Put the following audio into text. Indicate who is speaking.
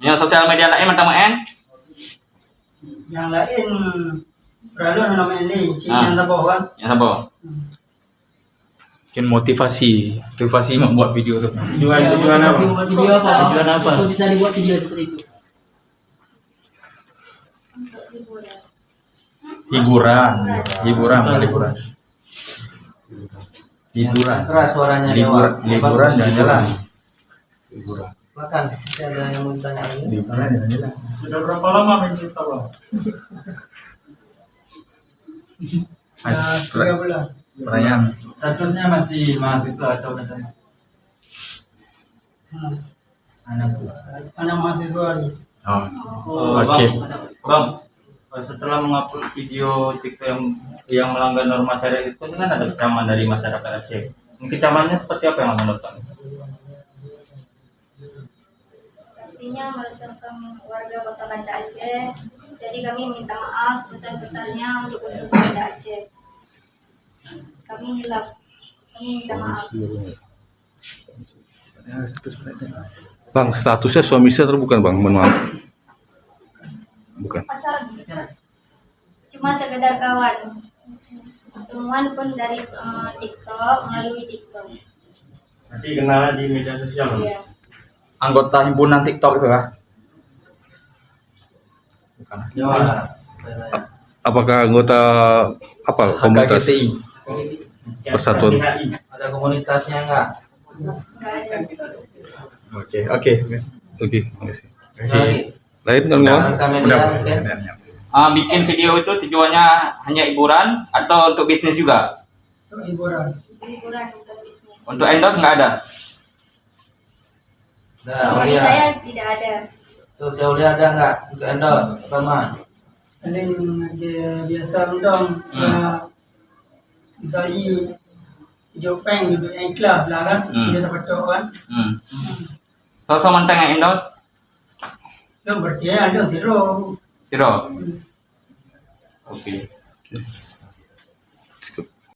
Speaker 1: Yang sosial media lain teman-teman?
Speaker 2: Yang lain berlalu namanya ini, yang tabawan.
Speaker 1: Yang tabawan.
Speaker 3: Mungkin motivasi membuat video tuh.
Speaker 4: Tujuan apa? Tujuan apa? Kok bisa dibuat video seperti itu?
Speaker 3: Hiburan.
Speaker 2: Keras suaranya.
Speaker 3: Liburan jalan-jalan. Hiburan.
Speaker 2: Makan. Ada yang mau ditanya ini.
Speaker 3: Liburan jalan-jalan.
Speaker 4: Sudah berapa lama main cerita, Bang?
Speaker 2: Ya, 3 bulan.
Speaker 3: Pertanyaan.
Speaker 4: Statusnya masih mahasiswa atau katanya?
Speaker 2: Anak mahasiswa nih.
Speaker 3: Oke.
Speaker 1: Bang, setelah mengupload video TikTok yang melanggar norma syariat itu kan ada kecaman dari masyarakat Aceh. Kecamannya seperti apa yang Abang lakukan?
Speaker 5: Artinya meresahkan warga Kota Banda Aceh. Jadi kami minta maaf sebesar-besarnya untuk khusus Banda Aceh. Kami hilaf. Kami minta maaf.
Speaker 6: Bang, statusnya suami istri atau bukan, Bang? Mohon maaf. Bukan.
Speaker 5: Cuma sekedar kawan. Temuan pun dari TikTok, melalui TikTok.
Speaker 4: Nanti kenalan di media sosial.
Speaker 5: Iya.
Speaker 3: Anggota himpunan TikTok itu kah? Bukan.
Speaker 6: Apakah anggota komunitas
Speaker 3: HKGTI.
Speaker 6: Persatuan?
Speaker 2: Ada komunitasnya enggak?
Speaker 3: Oke.
Speaker 6: Oke, makasih. Lain kawan-kawan?
Speaker 1: Bikin video itu tujuannya hanya hiburan atau untuk bisnis juga?
Speaker 2: Untuk hiburan.
Speaker 5: Hiburan untuk bisnis.
Speaker 1: Untuk endorse nggak ada?
Speaker 5: Bagi saya tidak ada.
Speaker 2: Tuh, saya udah ada enggak untuk endorse, teman?
Speaker 7: Paling dia biasa undang misalnya Jopeng duduk yang ikhlas lah kan, dia dapat kan.
Speaker 1: So manteng yang endorse?
Speaker 7: Lo berarti ada zero.
Speaker 1: Oke.